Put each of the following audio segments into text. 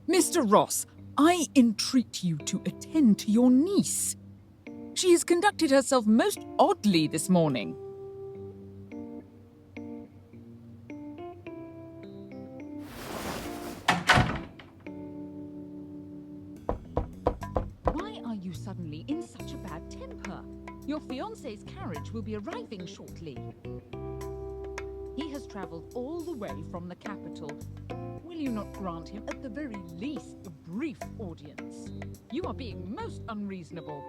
Mr. Ross, I entreat you to attend to your niece. She has conducted herself most oddly this morning. Why are you suddenly in such a bad temper? Your fiancé's carriage will be arriving shortly. He has travelled all the way from the capital. Will you not grant him, at the very least, a brief audience? You are being most unreasonable.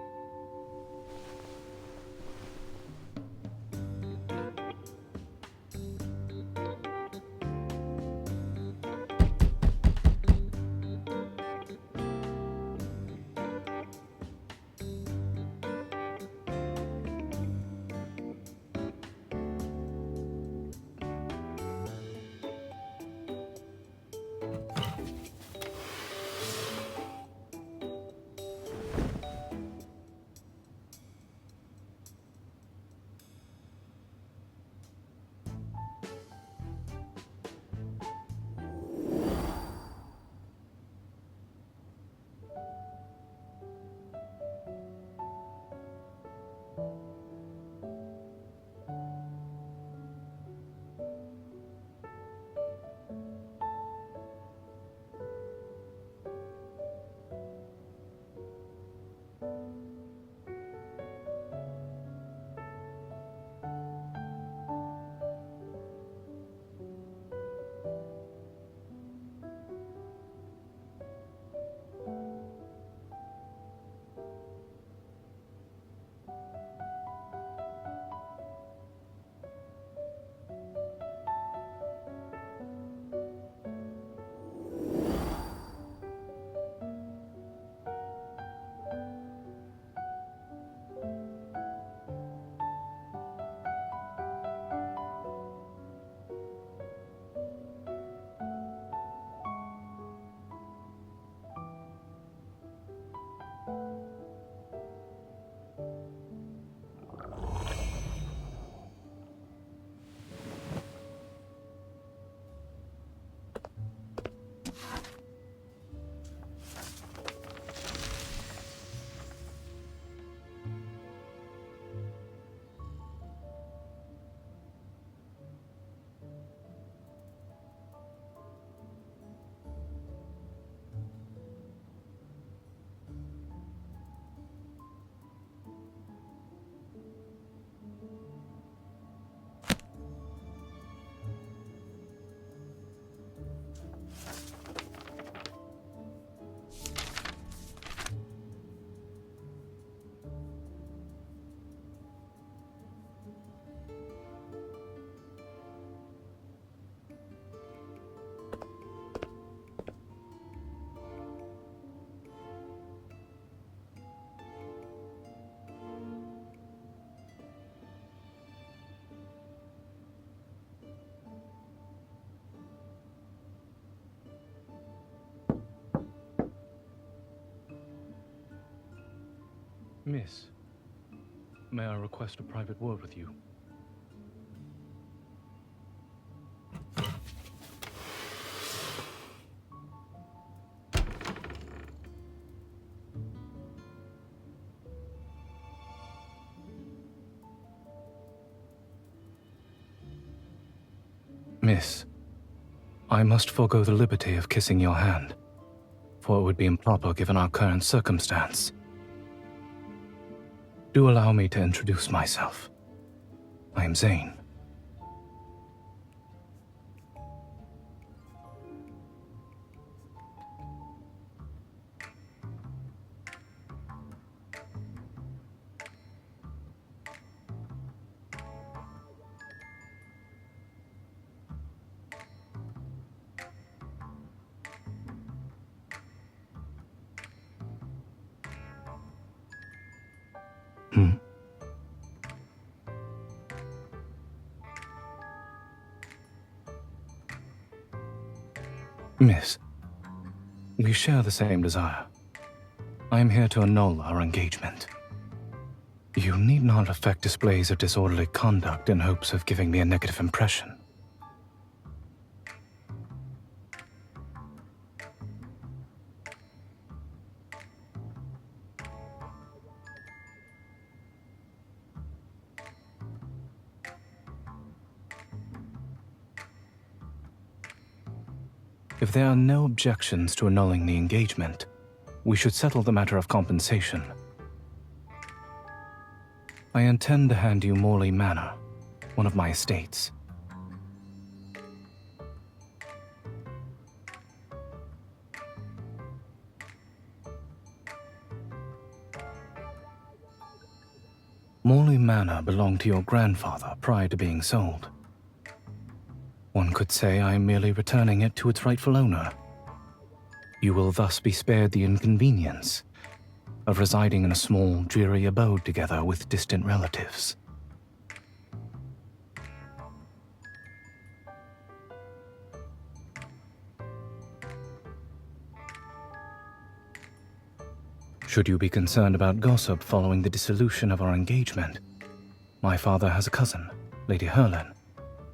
Miss, may I request a private word with you? Miss, I must forego the liberty of kissing your hand, for it would be improper given our current circumstance. Do allow me to introduce myself. I am Zayne. Miss, we share the same desire. I am here to annul our engagement. You need not affect displays of disorderly conduct in hopes of giving me a negative impression. If there are no objections to annulling the engagement, we should settle the matter of compensation. I intend to hand you Morley Manor, one of my estates. Morley Manor belonged to your grandfather prior to being sold. One could say I am merely returning it to its rightful owner. You will thus be spared the inconvenience of residing in a small, dreary abode together with distant relatives. Should you be concerned about gossip following the dissolution of our engagement, my father has a cousin, Lady Herlin,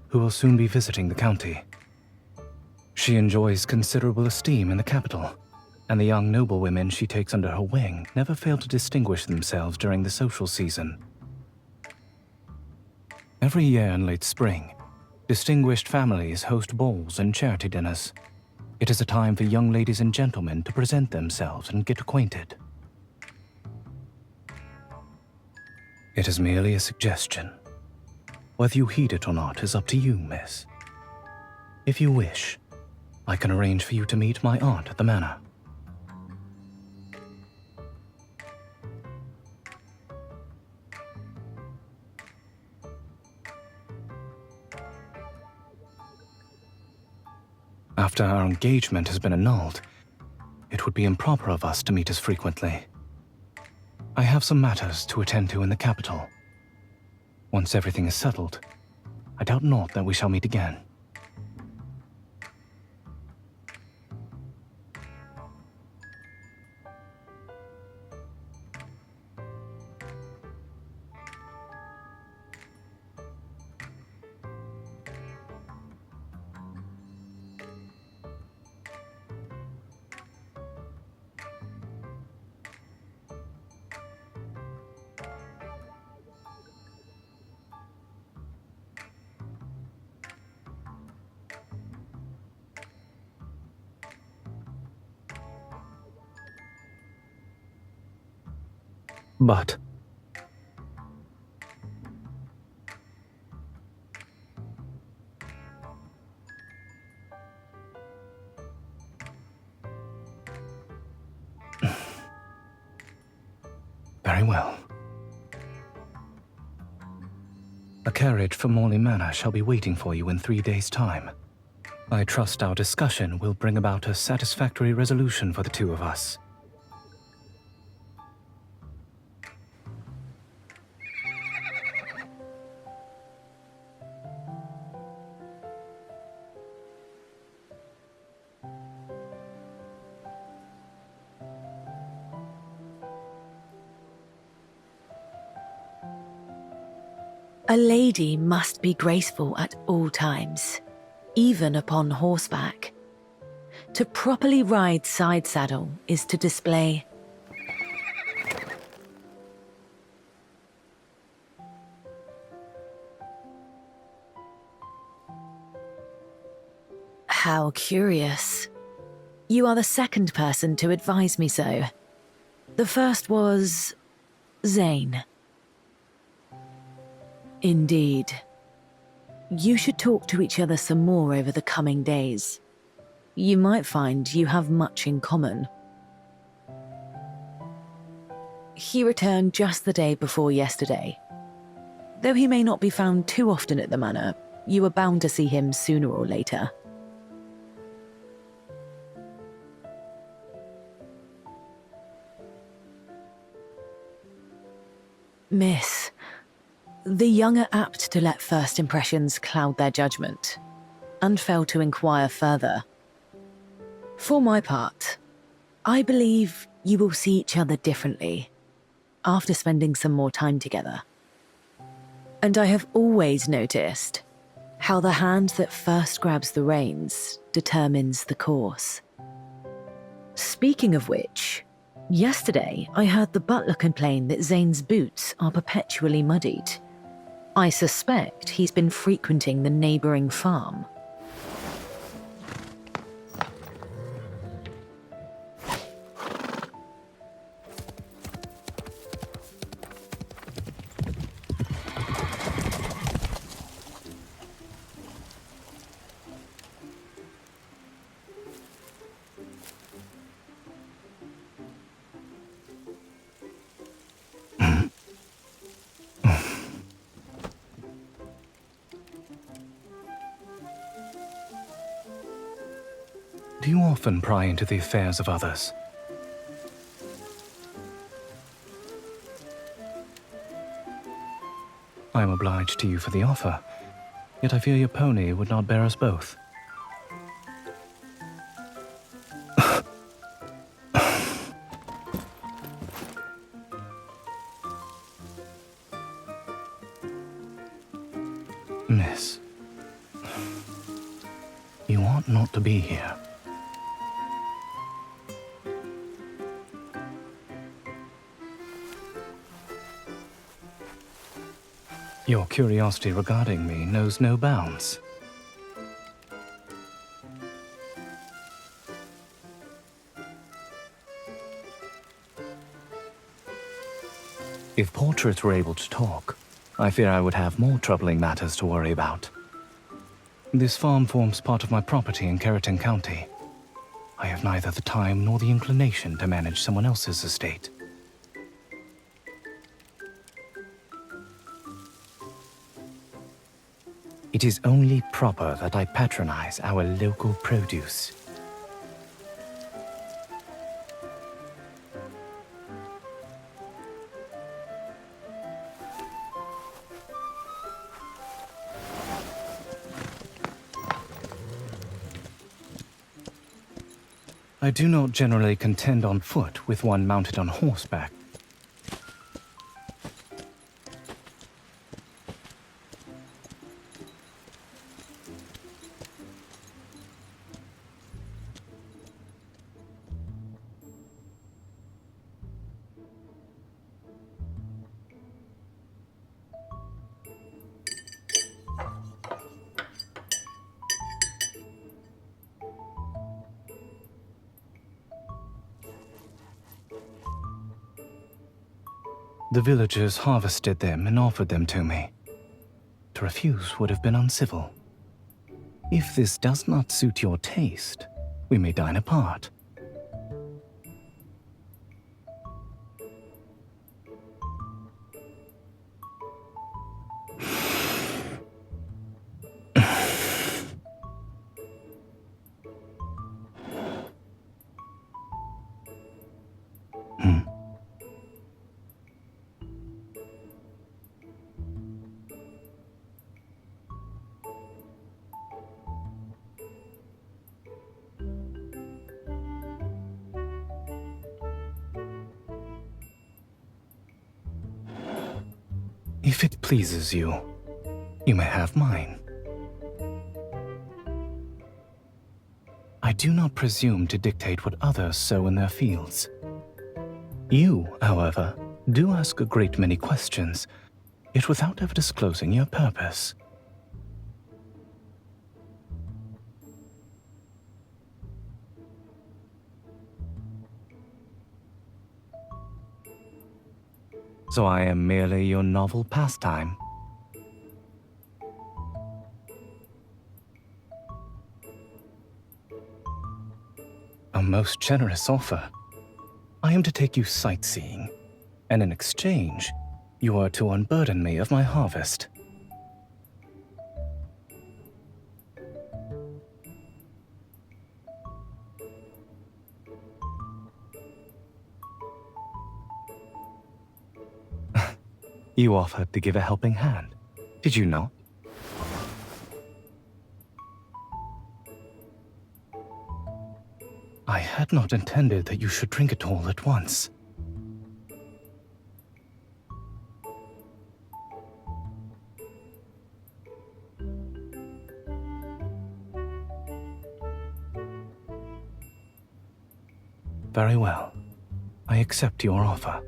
who will soon be visiting the county. She enjoys considerable esteem in the capital, and the young noblewomen she takes under her wing never fail to distinguish themselves during the social season. Every year in late spring, distinguished families host balls and charity dinners. It is a time for young ladies and gentlemen to present themselves and get acquainted. It is merely a suggestion. Whether you heed it or not is up to you, miss. If you wish, I can arrange for you to meet my aunt at the manor. After our engagement has been annulled, it would be improper of us to meet as frequently. I have some matters to attend to in the capital. Once everything is settled, I doubt not that we shall meet again. But very well. A carriage for Morley Manor shall be waiting for you in 3 days' time. I trust our discussion will bring about a satisfactory resolution for the two of us. A lady must be graceful at all times, even upon horseback. To properly ride side saddle is to display How curious. You are the second person to advise me so. The first was Zayne. Indeed. You should talk to each other some more over the coming days. You might find you have much in common. He returned just the day before yesterday. Though he may not be found too often at the manor, you are bound to see him sooner or later. Miss, the young are apt to let first impressions cloud their judgment, and fail to inquire further. For my part, I believe you will see each other differently after spending some more time together. And I have always noticed how the hand that first grabs the reins determines the course. Speaking of which, yesterday I heard the butler complain that Zayne's boots are perpetually muddied. I suspect he's been frequenting the neighbouring farm. Do you often pry into the affairs of others? I am obliged to you for the offer, yet I fear your pony would not bear us both. Miss, you ought not to be here. Your curiosity regarding me knows no bounds. If portraits were able to talk, I fear I would have more troubling matters to worry about. This farm forms part of my property in Keratin County. I have neither the time nor the inclination to manage someone else's estate. It is only proper that I patronize our local produce. I do not generally contend on foot with one mounted on horseback. The villagers harvested them and offered them to me. To refuse would have been uncivil. If this does not suit your taste, we may dine apart. If it pleases you, you may have mine. I do not presume to dictate what others sow in their fields. You, however, do ask a great many questions, yet without ever disclosing your purpose. So I am merely your novel pastime. A most generous offer. I am to take you sightseeing, and in exchange, you are to unburden me of my harvest. You offered to give a helping hand, did you not? I had not intended that you should drink it all at once. Very well. I accept your offer.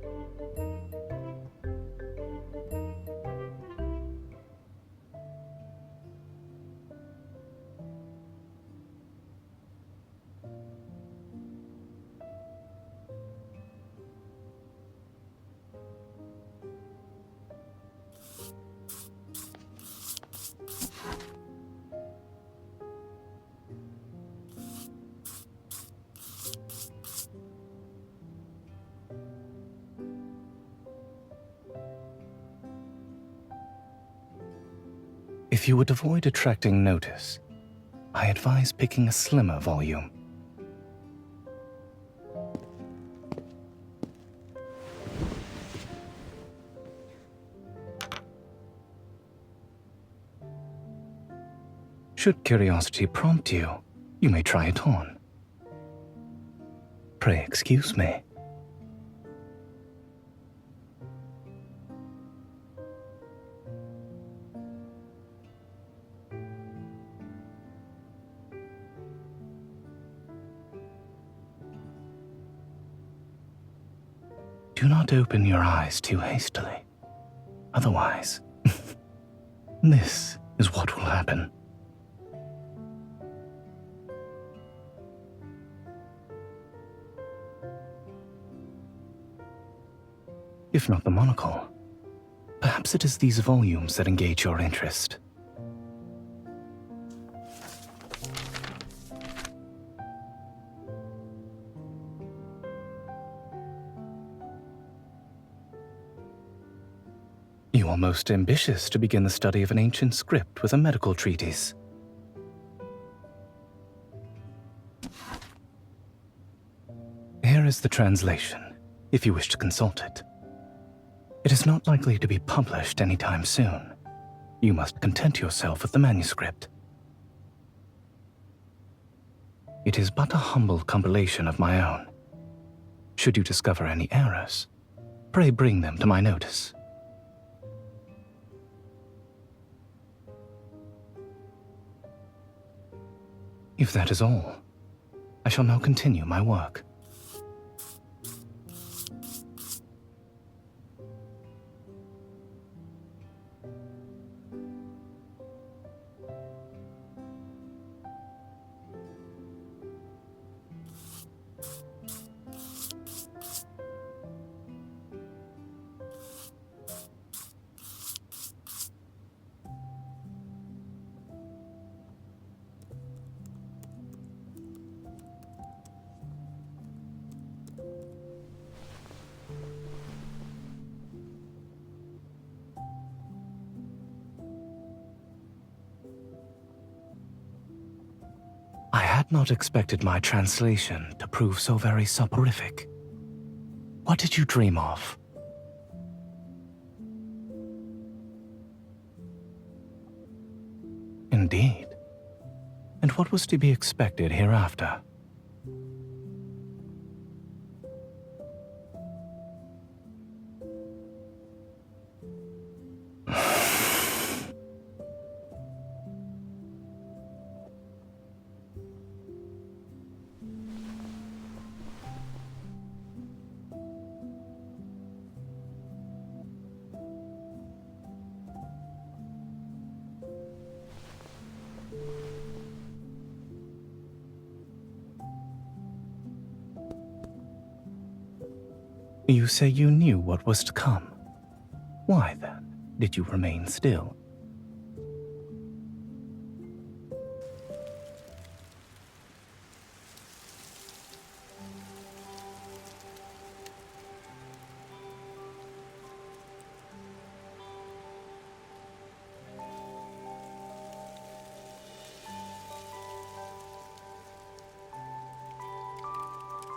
If you would avoid attracting notice, I advise picking a slimmer volume. Should curiosity prompt you, you may try it on. Pray excuse me. Do not open your eyes too hastily. Otherwise, this is what will happen. If not the monocle, perhaps it is these volumes that engage your interest. You are most ambitious to begin the study of an ancient script with a medical treatise. Here is the translation, if you wish to consult it. It is not likely to be published anytime soon. You must content yourself with the manuscript. It is but a humble compilation of my own. Should you discover any errors, pray bring them to my notice. If that is all, I shall now continue my work. I had not expected my translation to prove so very soporific. What did you dream of? Indeed. And what was to be expected hereafter? You say you knew what was to come. Why, then, did you remain still?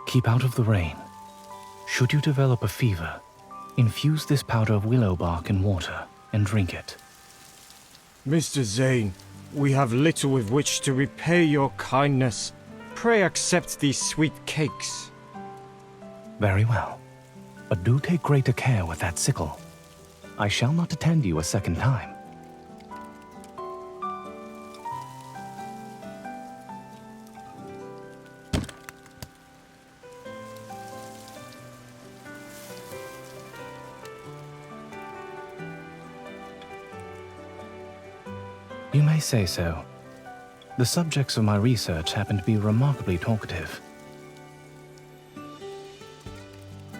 Keep out of the rain. Should you develop a fever, infuse this powder of willow bark in water and drink it. Mr. Zayne, we have little with which to repay your kindness. Pray accept these sweet cakes. Very well, but do take greater care with that sickle. I shall not attend you a second time. You may say so. The subjects of my research happen to be remarkably talkative.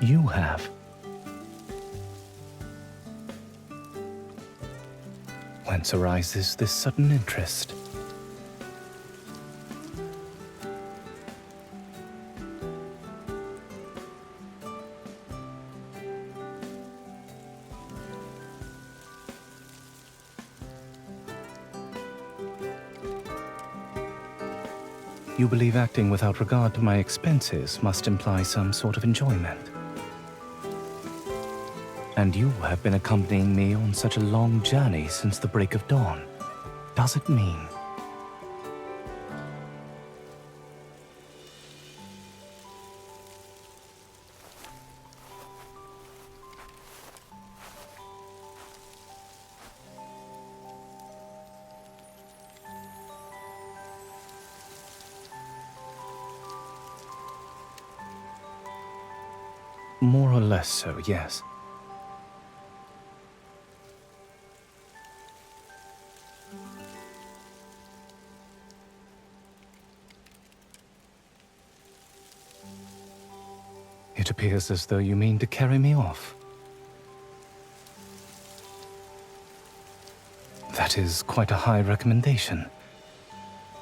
You have. Whence arises this sudden interest? You believe acting without regard to my expenses must imply some sort of enjoyment. And you have been accompanying me on such a long journey since the break of dawn. Does it mean? More or less so, yes. It appears as though you mean to carry me off. That is quite a high recommendation.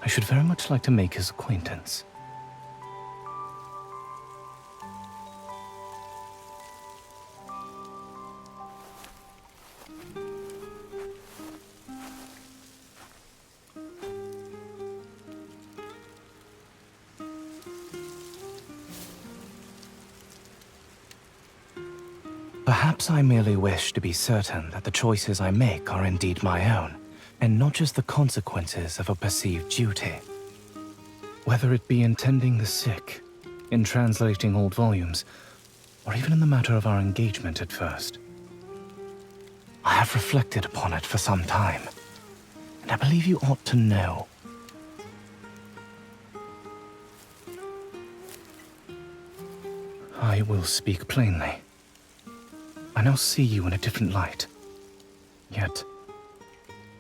I should very much like to make his acquaintance. Perhaps I merely wish to be certain that the choices I make are indeed my own, and not just the consequences of a perceived duty. Whether it be in tending the sick, in translating old volumes, or even in the matter of our engagement at first. I have reflected upon it for some time, and I believe you ought to know. I will speak plainly. I now see you in a different light. Yet,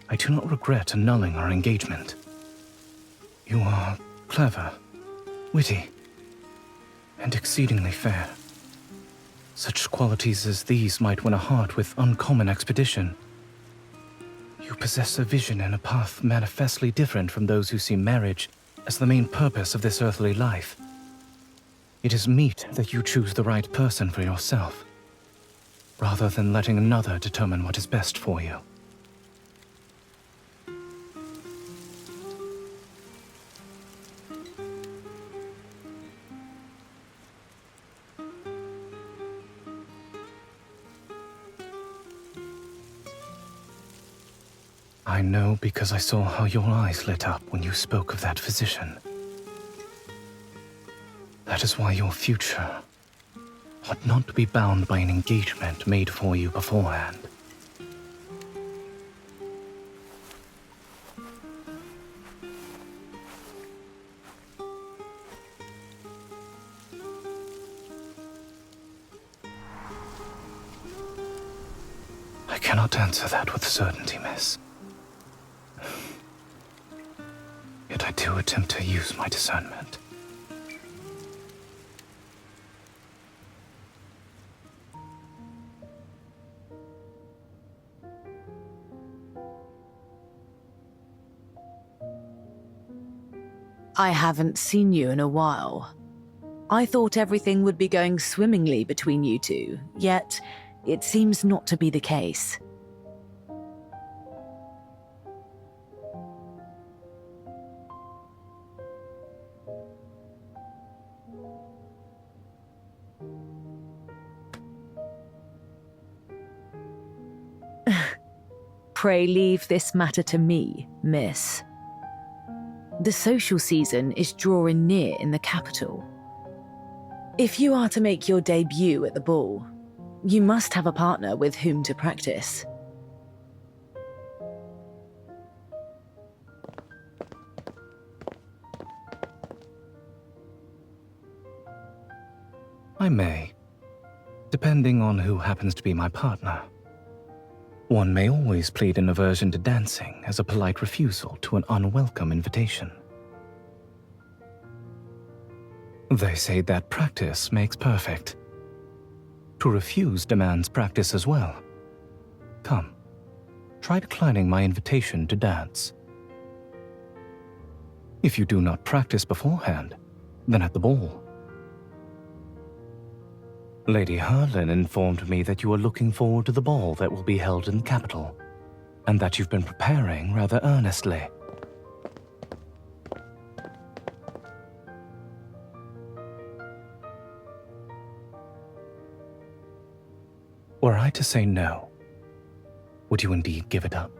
I do not regret annulling our engagement. You are clever, witty, and exceedingly fair. Such qualities as these might win a heart with uncommon expedition. You possess a vision and a path manifestly different from those who see marriage as the main purpose of this earthly life. It is meet that you choose the right person for yourself, rather than letting another determine what is best for you. I know because I saw how your eyes lit up when you spoke of that physician. That is why your future ought not to be bound by an engagement made for you beforehand. I cannot answer that with certainty, miss. Yet I do attempt to use my discernment. I haven't seen you in a while. I thought everything would be going swimmingly between you two, yet it seems not to be the case. Pray leave this matter to me, miss. The social season is drawing near in the capital. If you are to make your debut at the ball, you must have a partner with whom to practice. I may, depending on who happens to be my partner. One may always plead an aversion to dancing as a polite refusal to an unwelcome invitation. They say that practice makes perfect. To refuse demands practice as well. Come, try declining my invitation to dance. If you do not practice beforehand, then at the ball. Lady Harlan informed me that you are looking forward to the ball that will be held in the capital, and that you've been preparing rather earnestly. Were I to say no, would you indeed give it up?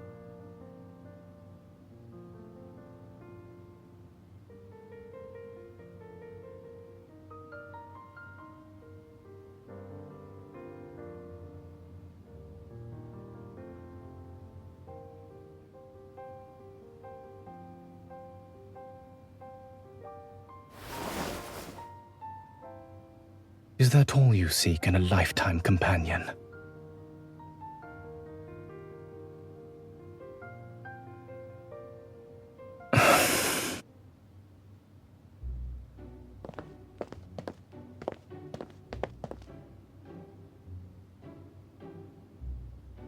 Is that all you seek in a lifetime companion?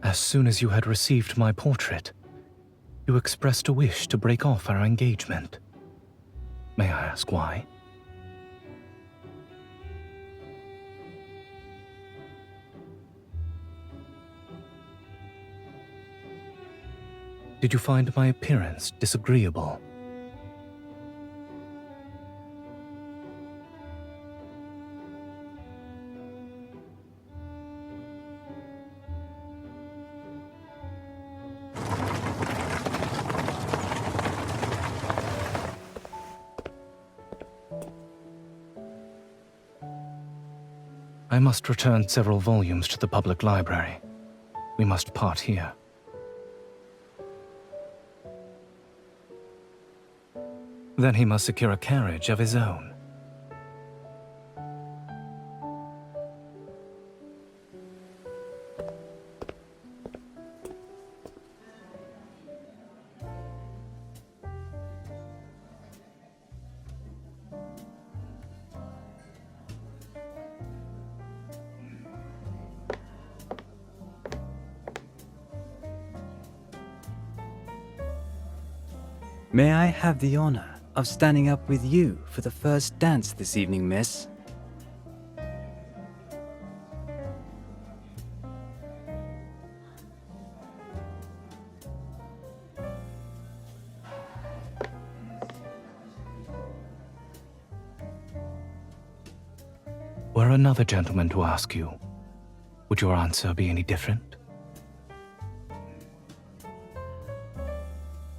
As soon as you had received my portrait, you expressed a wish to break off our engagement. May I ask why? Did you find my appearance disagreeable? I must return several volumes to the public library. We must part here. Then he must secure a carriage of his own. May I have the honor of standing up with you for the first dance this evening, miss? Were another gentleman to ask you, would your answer be any different?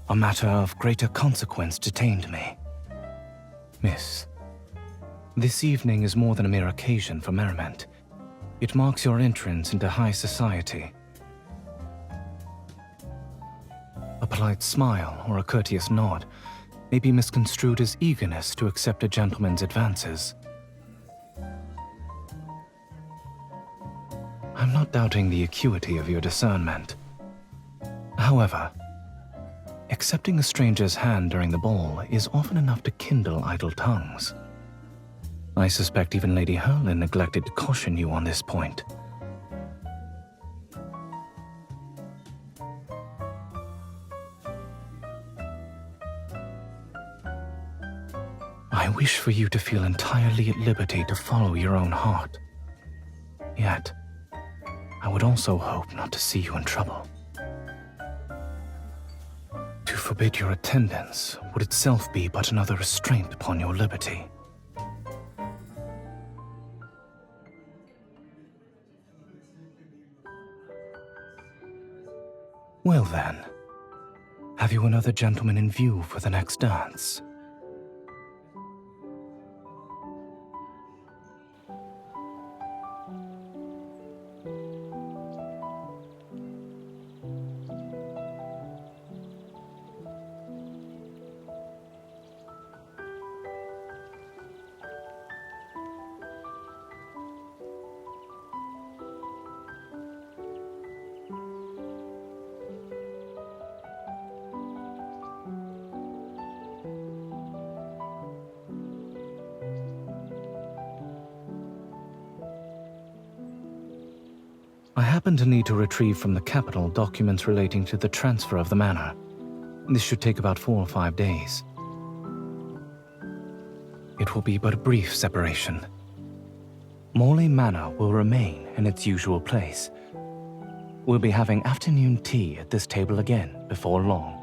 A matter of greater consequence detained me. Miss, this evening is more than a mere occasion for merriment. It marks your entrance into high society. A polite smile or a courteous nod may be misconstrued as eagerness to accept a gentleman's advances. I'm not doubting the acuity of your discernment. However, accepting a stranger's hand during the ball is often enough to kindle idle tongues. I suspect even Lady Herlin neglected to caution you on this point. I wish for you to feel entirely at liberty to follow your own heart. Yet, I would also hope not to see you in trouble. To forbid your attendance would itself be but another restraint upon your liberty. Well then, have you another gentleman in view for the next dance? I happen to need to retrieve from the capital documents relating to the transfer of the manor. This should take about 4 or 5 days. It will be but a brief separation. Morley Manor will remain in its usual place. We'll be having afternoon tea at this table again before long.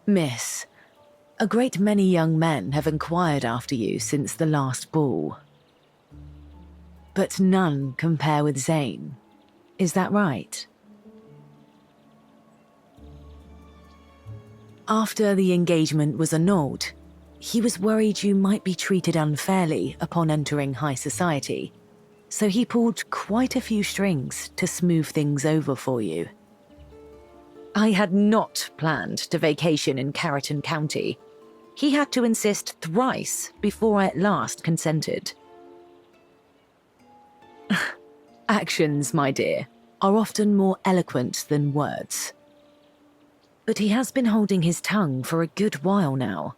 Miss, a great many young men have inquired after you since the last ball. But none compare with Zayne. Is that right? After the engagement was annulled, he was worried you might be treated unfairly upon entering high society, so he pulled quite a few strings to smooth things over for you. I had not planned to vacation in Carrollton County. He had to insist thrice before I at last consented. Actions, my dear, are often more eloquent than words. But he has been holding his tongue for a good while now.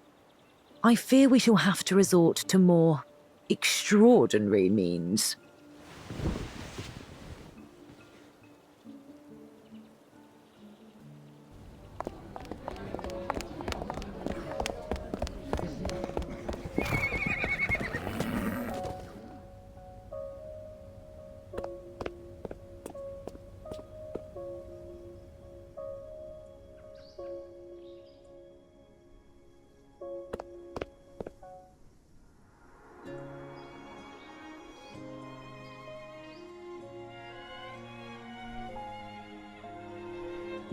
I fear we shall have to resort to more extraordinary means.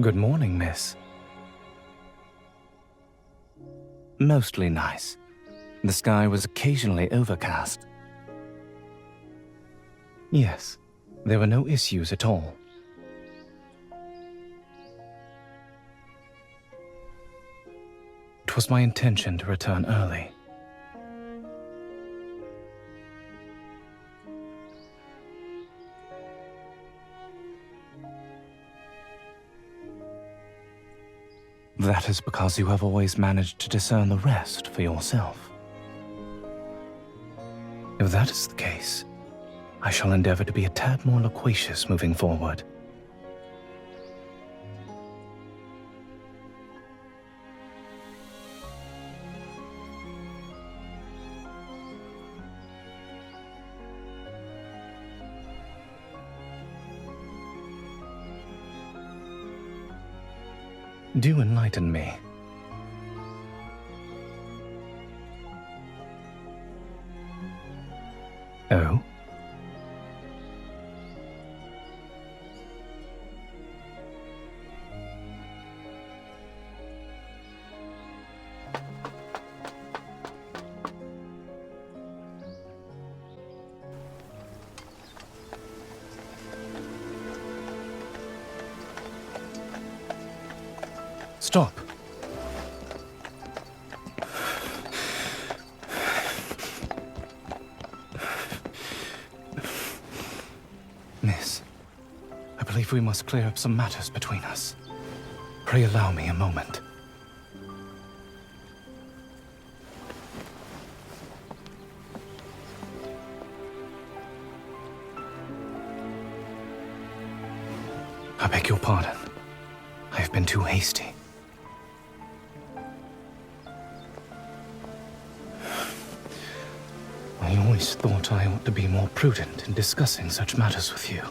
Good morning, miss. Mostly nice. The sky was occasionally overcast. Yes, there were no issues at all. It was my intention to return early. That is because you have always managed to discern the rest for yourself. If that is the case, I shall endeavor to be a tad more loquacious moving forward. Do enlighten me. Oh? Stop. Miss, I believe we must clear up some matters between us. Pray allow me a moment. I beg your pardon. I have been too hasty. I always thought I ought to be more prudent in discussing such matters with you.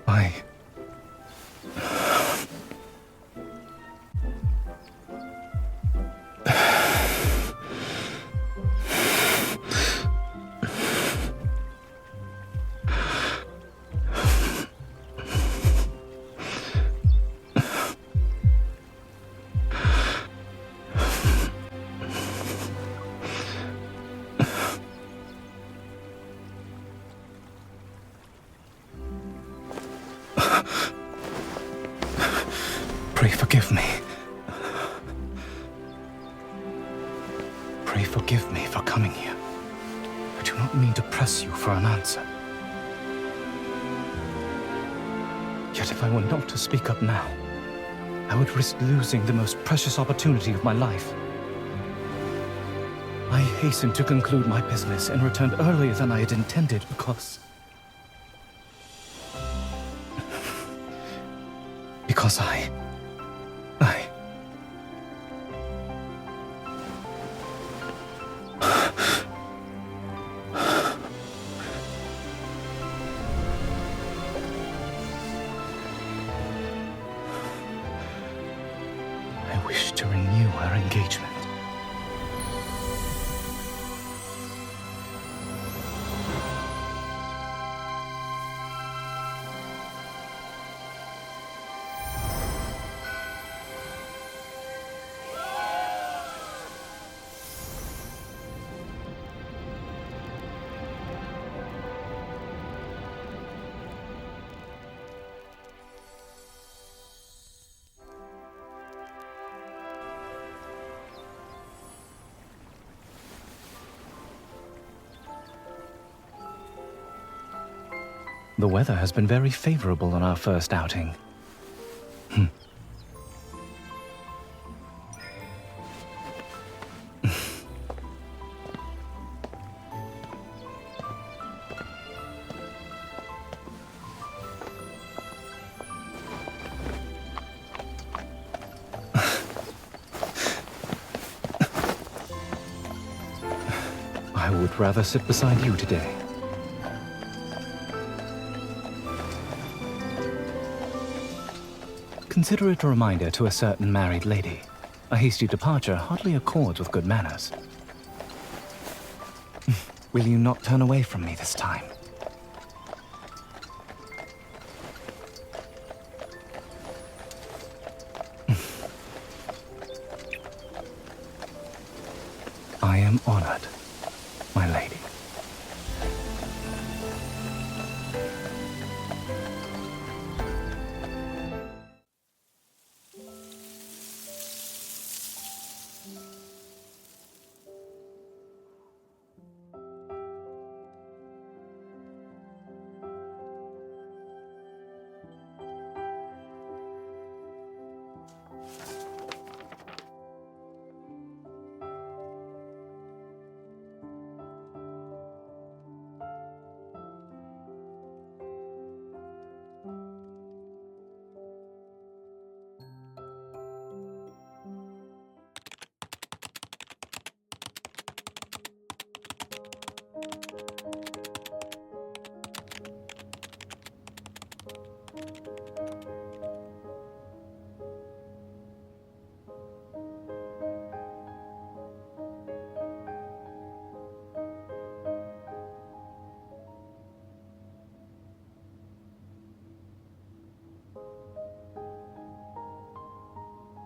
I... Pray forgive me. Pray forgive me for coming here. I do not mean to press you for an answer. Yet if I were not to speak up now, I would risk losing the most precious opportunity of my life. I hastened to conclude my business and returned earlier than I had intended because I... our engagement. The weather has been very favorable on our first outing. I would rather sit beside you today. Consider it a reminder to a certain married lady. A hasty departure hardly accords with good manners. Will you not turn away from me this time? I am honored, my lady.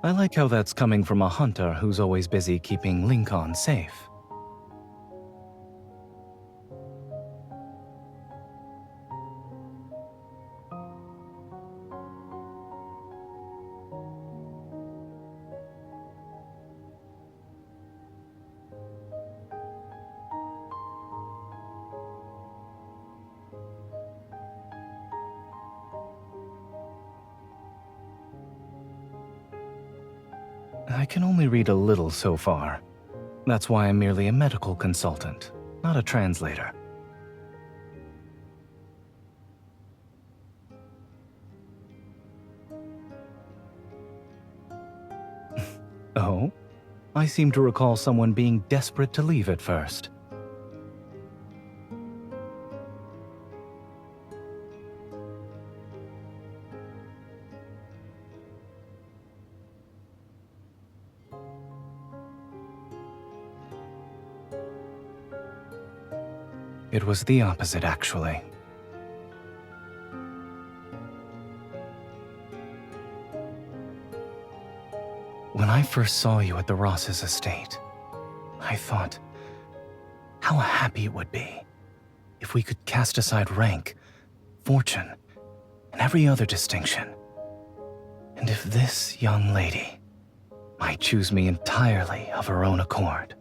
I like how that's coming from a hunter who's always busy keeping Lincoln safe. I can only read a little so far. That's why I'm merely a medical consultant, not a translator. Oh? I seem to recall someone being desperate to leave at first. It was the opposite, actually. When I first saw you at the Ross's estate, I thought how happy it would be if we could cast aside rank, fortune, and every other distinction. And if this young lady might choose me entirely of her own accord.